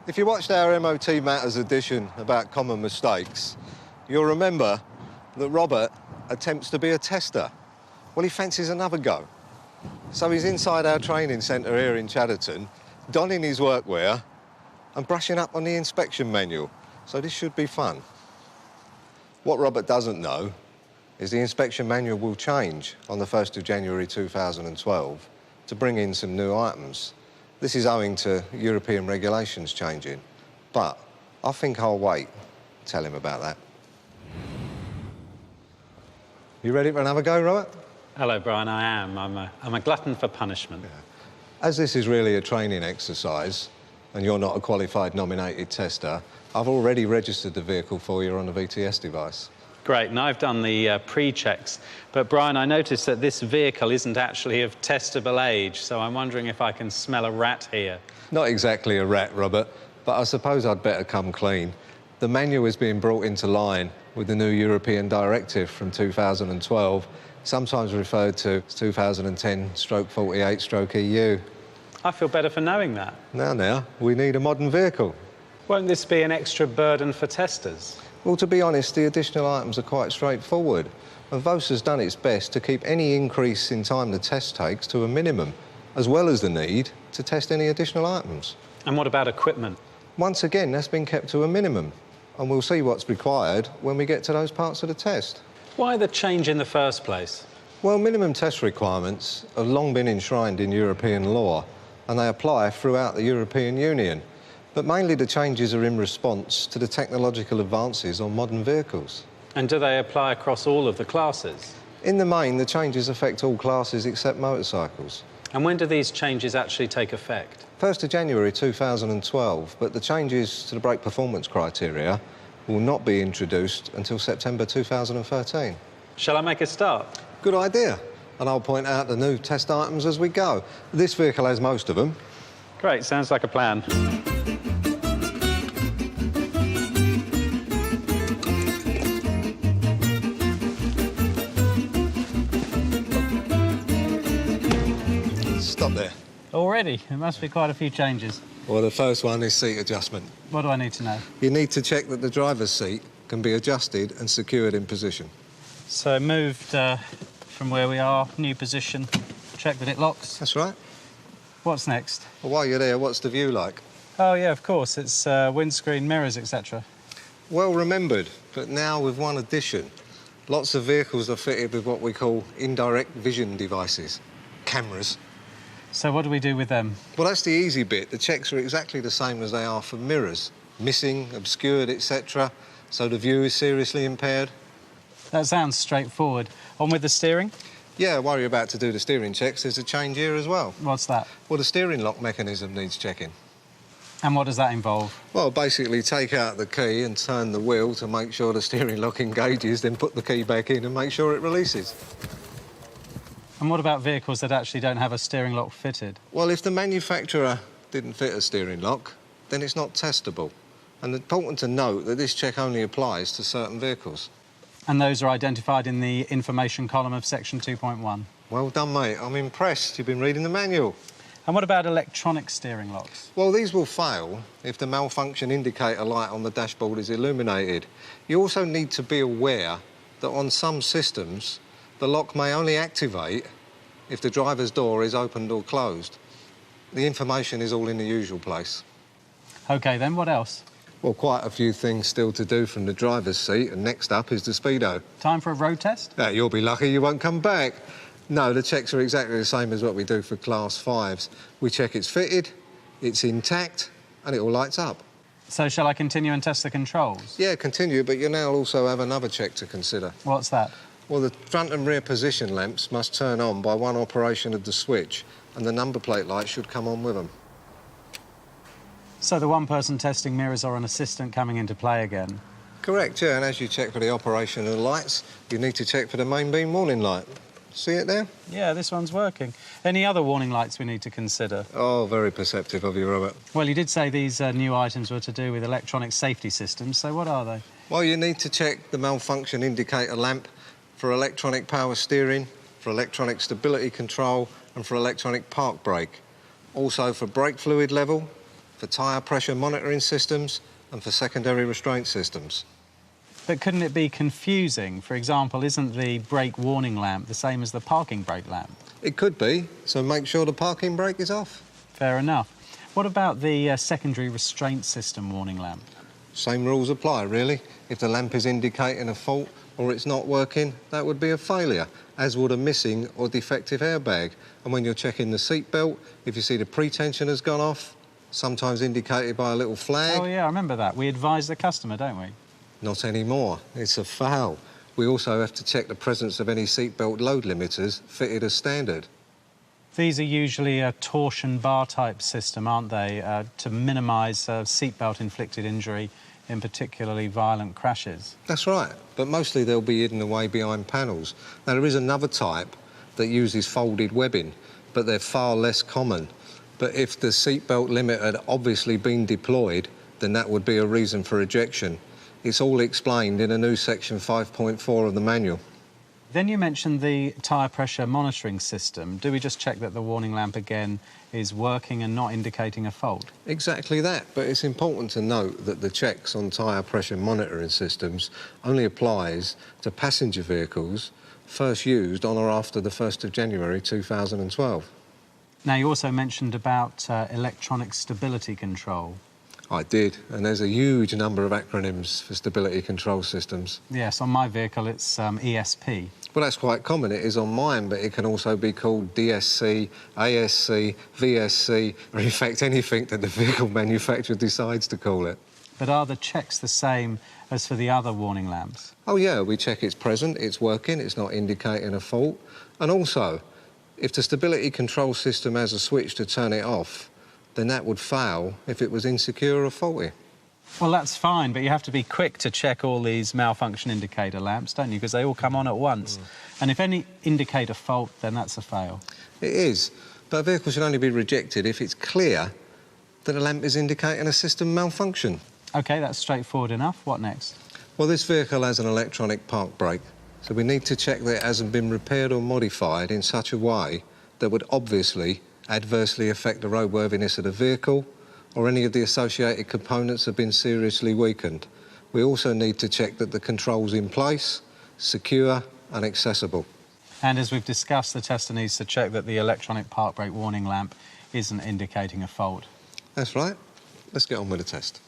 If you watched our MOT Matters edition about common mistakes, you'll remember that Robert attempts to be a tester. Well, he fancies another go. So he's inside our training centre here in Chadderton, donning his workwear and brushing up on the inspection manual. So this should be fun. What Robert doesn't know is the inspection manual will change on the 1st of January 2012 to bring in some new items. This is owing to European regulations changing, but I think I'll wait and tell him about that. You ready for another go, Robert? Hello, Brian, I am. I'm a glutton for punishment. Yeah. As this is really a training exercise, and you're not a qualified nominated tester, I've already registered the vehicle for you on the VTS device. Great, and I've done the pre-checks. But, Brian, I noticed that this vehicle isn't actually of testable age, so I'm wondering if I can smell a rat here. Not exactly a rat, Robert, but I suppose I'd better come clean. The manual is being brought into line with the new European directive from 2012, sometimes referred to as 2010/48/EU. I feel better for knowing that. Now, we need a modern vehicle. Won't this be an extra burden for testers? Well, to be honest, the additional items are quite straightforward, and Vosa's done its best to keep any increase in time the test takes to a minimum, as well as the need to test any additional items. And what about equipment? Once again, that's been kept to a minimum, and we'll see what's required when we get to those parts of the test. Why the change in the first place? Well, minimum test requirements have long been enshrined in European law, and they apply throughout the European Union. But mainly the changes are in response to the technological advances on modern vehicles. And do they apply across all of the classes? In the main, the changes affect all classes except motorcycles. And when do these changes actually take effect? 1st of January 2012, but the changes to the brake performance criteria will not be introduced until September 2013. Shall I make a start? Good idea. And I'll point out the new test items as we go. This vehicle has most of them. Great, sounds like a plan. Stop there. Already? There must be quite a few changes. Well, the first one is seat adjustment. What do I need to know? You need to check that the driver's seat can be adjusted and secured in position. So moved from where we are, new position, check that it locks. That's right. What's next? Well, while you're there, what's the view like? Oh, yeah, of course. It's windscreen mirrors, etc. Well remembered, but now with one addition. Lots of vehicles are fitted with what we call indirect vision devices, cameras. So what do we do with them? Well, that's the easy bit. The checks are exactly the same as they are for mirrors. Missing, obscured, etc. So the view is seriously impaired. That sounds straightforward. On with the steering? Yeah, while you're about to do the steering checks, there's a change here as well. What's that? Well, the steering lock mechanism needs checking. And what does that involve? Well, basically take out the key and turn the wheel to make sure the steering lock engages, then put the key back in and make sure it releases. And what about vehicles that actually don't have a steering lock fitted? Well, if the manufacturer didn't fit a steering lock, then it's not testable. And it's important to note that this check only applies to certain vehicles. And those are identified in the information column of section 2.1. Well done, mate. I'm impressed. You've been reading the manual. And what about electronic steering locks? Well, these will fail if the malfunction indicator light on the dashboard is illuminated. You also need to be aware that on some systems, the lock may only activate if the driver's door is opened or closed. The information is all in the usual place. OK, then, what else? Well, quite a few things still to do from the driver's seat, and next up is the speedo. Time for a road test? You'll be lucky you won't come back. No, the checks are exactly the same as what we do for Class 5s. We check it's fitted, it's intact, and it all lights up. So shall I continue and test the controls? Yeah, continue, but you now also have another check to consider. What's that? Well, the front and rear position lamps must turn on by one operation of the switch, and the number plate light should come on with them. So the one person testing mirrors are an assistant coming into play again? Correct, yeah, and as you check for the operation of the lights, you need to check for the main beam warning light. See it there? Yeah, this one's working. Any other warning lights we need to consider? Oh, very perceptive of you, Robert. Well, you did say these new items were to do with electronic safety systems, so what are they? Well, you need to check the malfunction indicator lamp for electronic power steering, for electronic stability control, and for electronic park brake. Also for brake fluid level, for tyre pressure monitoring systems and for secondary restraint systems. But couldn't it be confusing? For example, isn't the brake warning lamp the same as the parking brake lamp? It could be, so make sure the parking brake is off. Fair enough. What about the secondary restraint system warning lamp? Same rules apply, really. If the lamp is indicating a fault or it's not working, that would be a failure, as would a missing or defective airbag. And when you're checking the seat belt, if you see the pre-tension has gone off, sometimes indicated by a little flag. Oh, yeah, I remember that. We advise the customer, don't we? Not anymore. It's a foul. We also have to check the presence of any seatbelt load limiters fitted as standard. These are usually a torsion bar type system, aren't they, to minimise seatbelt inflicted injury in particularly violent crashes? That's right, but mostly they'll be hidden away behind panels. Now, there is another type that uses folded webbing, but they're far less common. But if the seatbelt limit had obviously been deployed, then that would be a reason for ejection. It's all explained in a new section 5.4 of the manual. Then you mentioned the tyre pressure monitoring system. Do we just check that the warning lamp again is working and not indicating a fault? Exactly that, but it's important to note that the checks on tyre pressure monitoring systems only applies to passenger vehicles first used on or after the 1st of January 2012. Now, you also mentioned about electronic stability control. I did, and there's a huge number of acronyms for stability control systems. Yes, on my vehicle it's ESP. Well, that's quite common. It is on mine, but it can also be called DSC, ASC, VSC, or in fact anything that the vehicle manufacturer decides to call it. But are the checks the same as for the other warning lamps? Oh yeah, we check it's present, it's working, it's not indicating a fault. And also, if the stability control system has a switch to turn it off, then that would fail if it was insecure or faulty. Well, that's fine, but you have to be quick to check all these malfunction indicator lamps, don't you? Because they all come on at once. And if any indicate a fault, then that's a fail. It is, but a vehicle should only be rejected if it's clear that a lamp is indicating a system malfunction. OK, that's straightforward enough. What next? Well, this vehicle has an electronic park brake, so we need to check that it hasn't been repaired or modified in such a way that would obviously adversely affect the roadworthiness of the vehicle, or any of the associated components have been seriously weakened. We also need to check that the control's in place, secure and accessible. And as we've discussed, the tester needs to check that the electronic park brake warning lamp isn't indicating a fault. That's right. Let's get on with the test.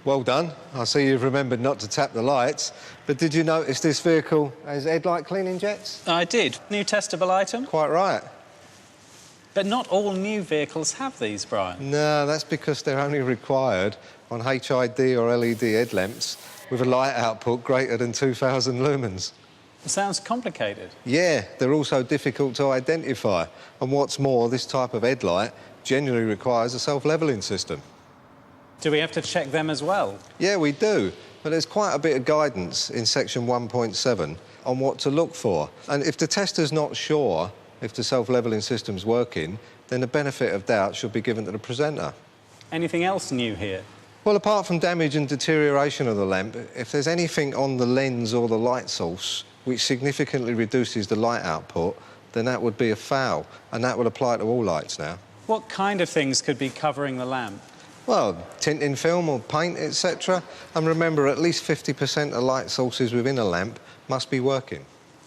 Well done. I see you've remembered not to tap the lights, but did you notice this vehicle has headlight cleaning jets? I did. New testable item. Quite right. But not all new vehicles have these, Brian. No, that's because they're only required on HID or LED headlamps with a light output greater than 2,000 lumens. It sounds complicated. Yeah, they're also difficult to identify. And what's more, this type of headlight generally requires a self-levelling system. Do we have to check them as well? Yeah, we do. But there's quite a bit of guidance in section 1.7 on what to look for. And if the tester's not sure if the self-levelling system's working, then the benefit of doubt should be given to the presenter. Anything else new here? Well, apart from damage and deterioration of the lamp, if there's anything on the lens or the light source which significantly reduces the light output, then that would be a foul, and that would apply to all lights now. What kind of things could be covering the lamp? Well, tinting film or paint, etc. And remember, at least 50% of light sources within a lamp must be working.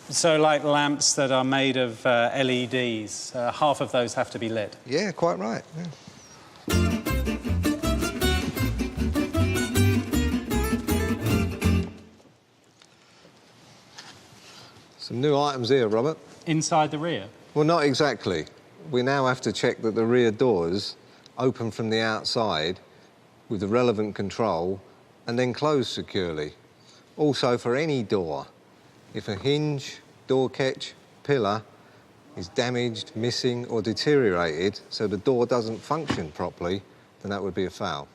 So, like lamps that are made of LEDs, half of those have to be lit? Yeah, quite right. Yeah. Some new items here, Robert. Inside the rear? Well, not exactly. We now have to check that the rear doors open from the outside with the relevant control and then close securely. Also, for any door, if a hinge, door catch, pillar is damaged, missing or deteriorated so the door doesn't function properly, then that would be a foul.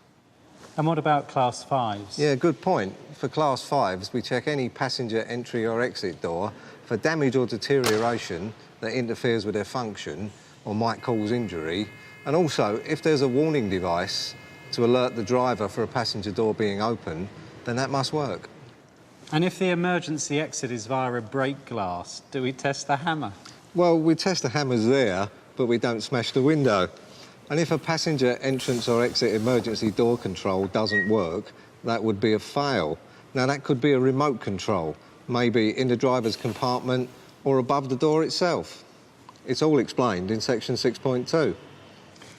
And what about Class 5s? Yeah, good point. For Class 5s, we check any passenger entry or exit door for damage or deterioration that interferes with their function or might cause injury. And also, if there's a warning device to alert the driver for a passenger door being open, then that must work. And if the emergency exit is via a break glass, do we test the hammer? Well, we test the hammers there, but we don't smash the window. And if a passenger entrance or exit emergency door control doesn't work, that would be a fail. Now, that could be a remote control, maybe in the driver's compartment or above the door itself. It's all explained in section 6.2.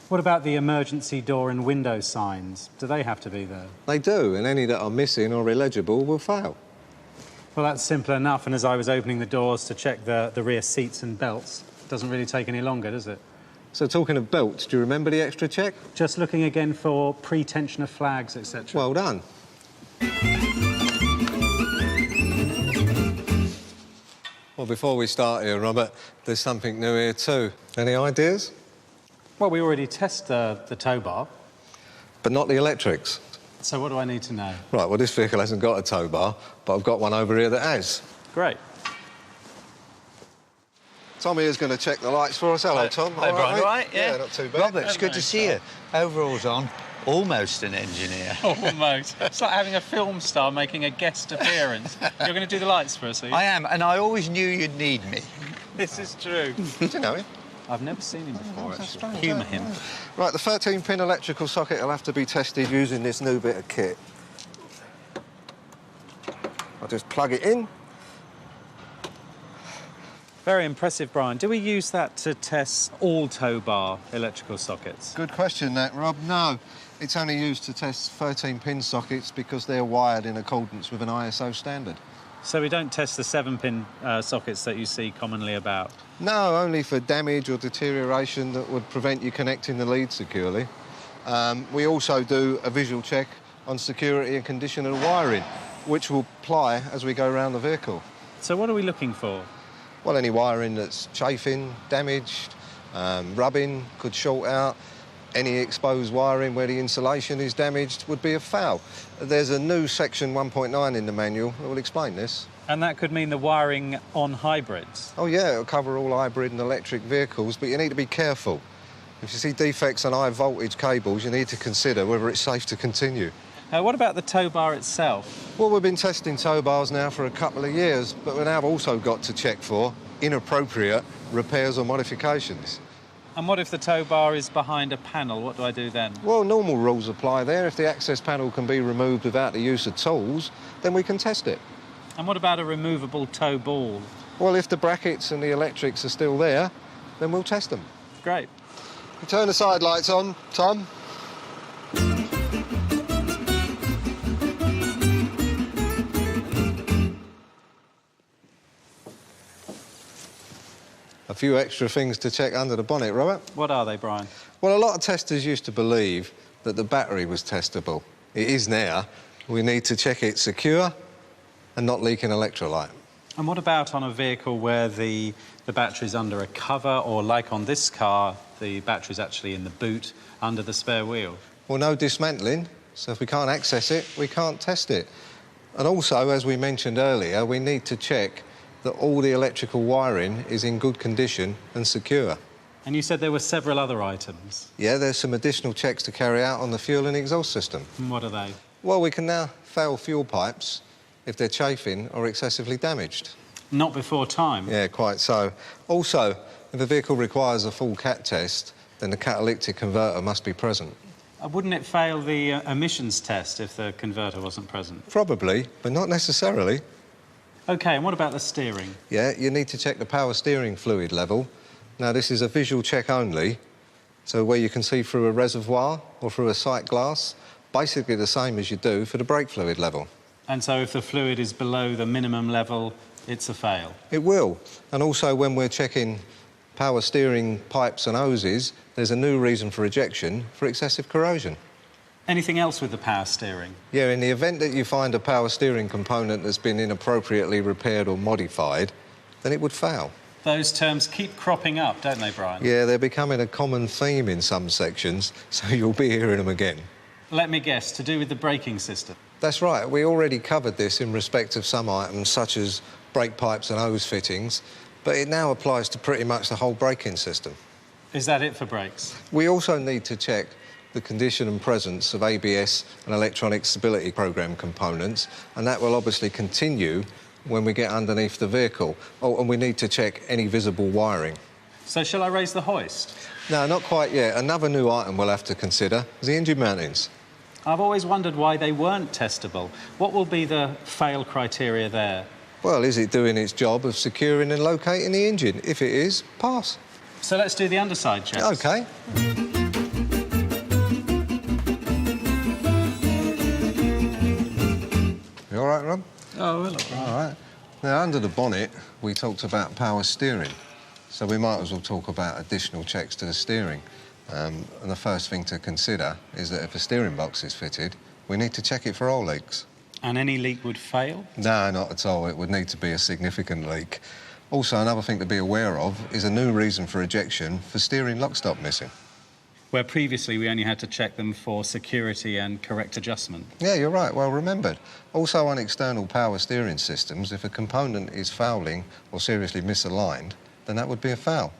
What about the emergency door and window signs? Do they have to be there? They do, and any that are missing or illegible will fail. Well, that's simple enough, and as I was opening the doors to check the rear seats and belts, it doesn't really take any longer, does it? So, talking of belts, do you remember the extra check? Just looking again for pre-tensioner flags, etc. Well done. Well, before we start here, Robert, there's something new here too. Any ideas? Well, we already test the tow bar. But not the electrics. So what do I need to know? Right, well, this vehicle hasn't got a tow bar, but I've got one over here that has. Great. Tommy is going to check the lights for us. Hello, Tom. Hi, Brian. All right? Yeah, not too bad. Robert, it's good to see you. Overalls on. Almost an engineer. Almost. It's like having a film star making a guest appearance. You're going to do the lights for us, are you? I am, and I always knew you'd need me. This is true. Do you know him? I've never seen him before, that's actually. strange, Humour yeah. him. Right, the 13-pin electrical socket will have to be tested using this new bit of kit. I'll just plug it in. Very impressive, Brian. Do we use that to test all tow bar electrical sockets? Good question, that, Rob. No, it's only used to test 13-pin sockets because they're wired in accordance with an ISO standard. So we don't test the 7-pin sockets that you see commonly about? No, only for damage or deterioration that would prevent you connecting the lead securely. We also do a visual check on security and condition of the wiring, which will apply as we go around the vehicle. So what are we looking for? Well, any wiring that's chafing, damaged, rubbing, could short out. Any exposed wiring where the insulation is damaged would be a foul. There's a new section 1.9 in the manual that will explain this. And that could mean the wiring on hybrids? Oh, yeah, it'll cover all hybrid and electric vehicles, but you need to be careful. If you see defects on high voltage cables, you need to consider whether it's safe to continue. What about the tow bar itself? Well, we've been testing tow bars now for a couple of years, but we've now also got to check for inappropriate repairs or modifications. And what if the tow bar is behind a panel? What do I do then? Well, normal rules apply there. If the access panel can be removed without the use of tools, then we can test it. And what about a removable tow ball? Well, if the brackets and the electrics are still there, then we'll test them. Great. Turn the side lights on, Tom. A few extra things to check under the bonnet, Robert. What are they, Brian? Well, a lot of testers used to believe that the battery was testable. It is now. We need to check it's secure and not leaking electrolyte. And what about on a vehicle where the battery's under a cover, or like on this car, the battery's actually in the boot under the spare wheel? Well, no dismantling, so if we can't access it, we can't test it. And also, as we mentioned earlier, we need to check that all the electrical wiring is in good condition and secure. And you said there were several other items. Yeah, there's some additional checks to carry out on the fuel and exhaust system. And what are they? Well, we can now fail fuel pipes if they're chafing or excessively damaged. Not before time? Yeah, quite so. Also, if a vehicle requires a full CAT test, then the catalytic converter must be present. Wouldn't it fail the emissions test if the converter wasn't present? Probably, but not necessarily. OK, and what about the steering? Yeah, you need to check the power steering fluid level. Now, this is a visual check only, so where you can see through a reservoir or through a sight glass, basically the same as you do for the brake fluid level. And so if the fluid is below the minimum level, it's a fail? It will. And also, when we're checking power steering pipes and hoses, there's a new reason for ejection for excessive corrosion. Anything else with the power steering? Yeah, in the event that you find a power steering component that's been inappropriately repaired or modified, then it would fail. Those terms keep cropping up, don't they, Brian? Yeah, they're becoming a common theme in some sections, so you'll be hearing them again. Let me guess, to do with the braking system? That's right. We already covered this in respect of some items, such as brake pipes and hose fittings, but it now applies to pretty much the whole braking system. Is that it for brakes? We also need to check the condition and presence of ABS and electronic stability program components, and that will obviously continue when we get underneath the vehicle. Oh, and we need to check any visible wiring. So shall I raise the hoist? No, not quite yet. Another new item we'll have to consider is the engine mountings. I've always wondered why they weren't testable. What will be the fail criteria there? Well, is it doing its job of securing and locating the engine? If it is, pass. So let's do the underside checks. OK. You all right, Rob? Oh, well, All right. Now, under the bonnet, we talked about power steering, so we might as well talk about additional checks to the steering. And the first thing to consider is that if a steering box is fitted, we need to check it for oil leaks. And any leak would fail? No, not at all. It would need to be a significant leak. Also, another thing to be aware of is a new reason for ejection for steering lock stop missing. Where previously we only had to check them for security and correct adjustment. Yeah, you're right, well remembered. Also on external power steering systems, if a component is fouling or seriously misaligned, then that would be a foul.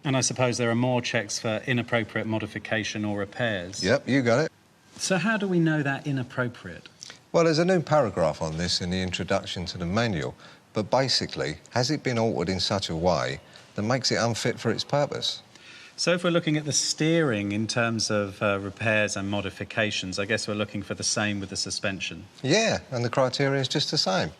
And I suppose there are more checks for inappropriate modification or repairs. Yep, you got it. So how do we know that inappropriate? Well, there's a new paragraph on this in the introduction to the manual, but basically, has it been altered in such a way that makes it unfit for its purpose? So if we're looking at the steering in terms of repairs and modifications, I guess we're looking for the same with the suspension. Yeah, and the criteria is just the same.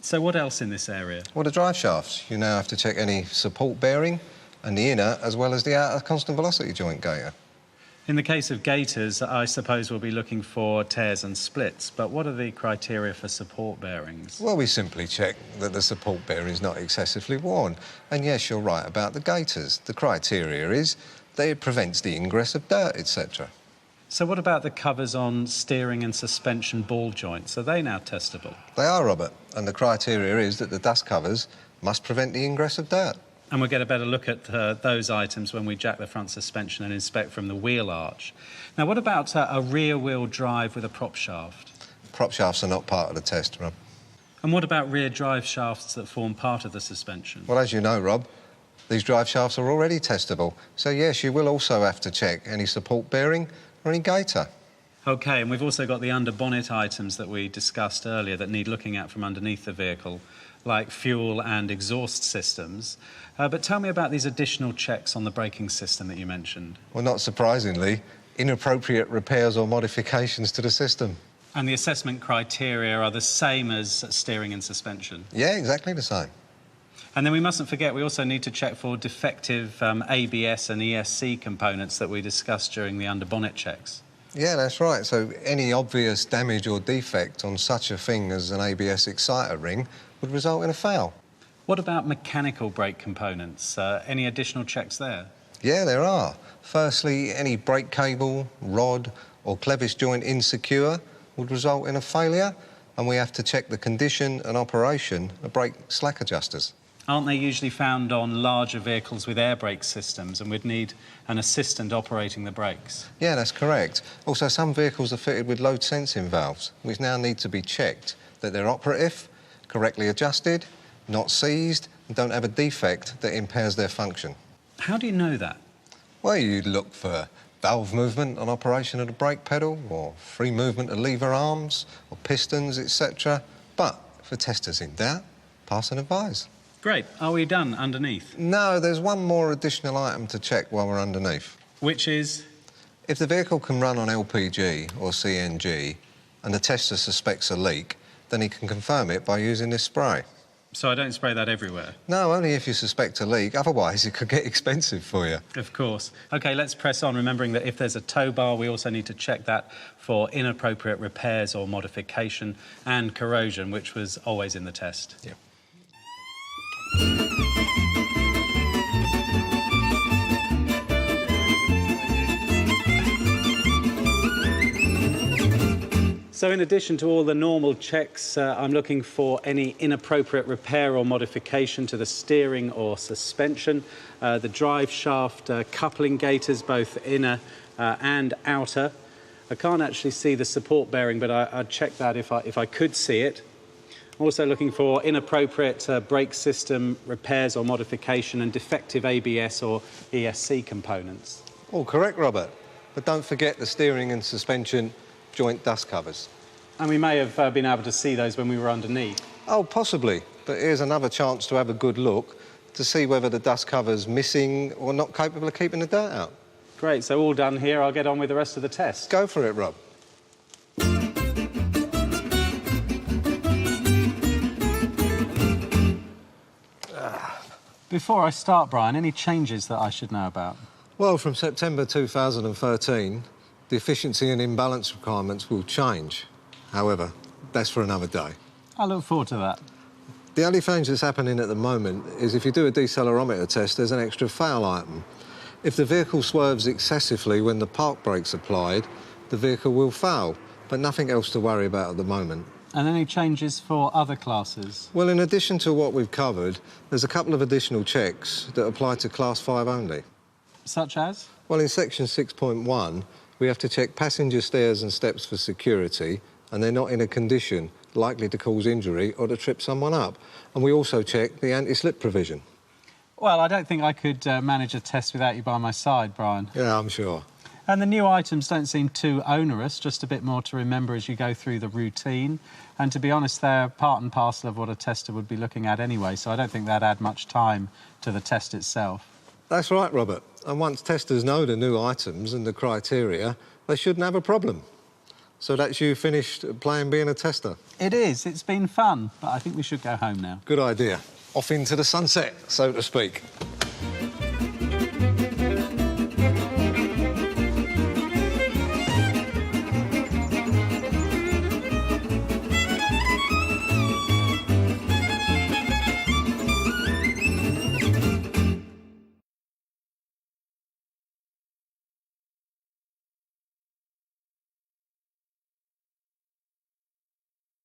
So what else in this area? Well, the drive shafts. You now have to check any support bearing and the inner as well as the outer constant velocity joint gaiter. In the case of gaiters, I suppose we'll be looking for tears and splits, but what are the criteria for support bearings? Well, we simply check that the support bearing is not excessively worn. And yes, you're right about the gaiters. The criteria is that it prevents the ingress of dirt, etc. So what about the covers on steering and suspension ball joints? Are they now testable? They are, Robert, and the criteria is that the dust covers must prevent the ingress of dirt. And we'll get a better look at those items when we jack the front suspension and inspect from the wheel arch. Now, what about a rear-wheel drive with a prop shaft? Prop shafts are not part of the test, Rob. And what about rear drive shafts that form part of the suspension? Well, as you know, Rob, these drive shafts are already testable. So, yes, you will also have to check any support bearing or any gaiter. OK, and we've also got the under-bonnet items that we discussed earlier that need looking at from underneath the vehicle, like fuel and exhaust systems. But tell me about these additional checks on the braking system that you mentioned. Well, not surprisingly, inappropriate repairs or modifications to the system. And the assessment criteria are the same as steering and suspension? Yeah, exactly the same. And then we mustn't forget we also need to check for defective ABS and ESC components that we discussed during the under-bonnet checks. Yeah, that's right. So any obvious damage or defect on such a thing as an ABS exciter ring would result in a foul. What about mechanical brake components? Any additional checks there? Yeah, there are. Firstly, any brake cable, rod or clevis joint insecure would result in a failure, and we have to check the condition and operation of brake slack adjusters. Aren't they usually found on larger vehicles with air brake systems, and we'd need an assistant operating the brakes? Yeah, that's correct. Also, some vehicles are fitted with load sensing valves, which now need to be checked that they're operative, correctly adjusted, not seized, and don't have a defect that impairs their function. How do you know that? Well, you look for valve movement on operation of the brake pedal, or free movement of lever arms, or pistons, etc. But for testers in doubt, pass and advise. Great. Are we done underneath? No, there's one more additional item to check while we're underneath. Which is? If the vehicle can run on LPG or CNG and the tester suspects a leak, then he can confirm it by using this spray. So I don't spray that everywhere? No, only if you suspect a leak. Otherwise, it could get expensive for you. Of course. OK, let's press on, remembering that if there's a tow bar, we also need to check that for inappropriate repairs or modification and corrosion, which was always in the test. Yeah. So in addition to all the normal checks, I'm looking for any inappropriate repair or modification to the steering or suspension, the drive shaft coupling gaiters, both inner and outer. I can't actually see the support bearing, but I'd check that if I could see it. Also looking for inappropriate brake system repairs or modification and defective ABS or ESC components. All correct, Robert. But don't forget the steering and suspension joint dust covers. And we may have been able to see those when we were underneath. Oh, possibly. But here's another chance to have a good look to see whether the dust cover's missing or not capable of keeping the dirt out. Great, so all done here. I'll get on with the rest of the test. Go for it, Rob. Before I start, Brian, any changes that I should know about? Well, from September 2013, the efficiency and imbalance requirements will change. However, that's for another day. I look forward to that. The only change that's happening at the moment is if you do a decelerometer test, there's an extra fail item. If the vehicle swerves excessively when the park brake's applied, the vehicle will fail, but nothing else to worry about at the moment. And any changes for other classes? Well, in addition to what we've covered, there's a couple of additional checks that apply to Class 5 only. Such as? Well, in Section 6.1, we have to check passenger stairs and steps for security, and they're not in a condition likely to cause injury or to trip someone up. And we also check the anti-slip provision. Well, I don't think I could manage a test without you by my side, Brian. Yeah, I'm sure. And the new items don't seem too onerous, just a bit more to remember as you go through the routine. And to be honest, they're part and parcel of what a tester would be looking at anyway, so I don't think that'd add much time to the test itself. That's right, Robert. And once testers know the new items and the criteria, they shouldn't have a problem. So that's you finished playing being a tester? It is. It's been fun, but I think we should go home now. Good idea. Off into the sunset, so to speak.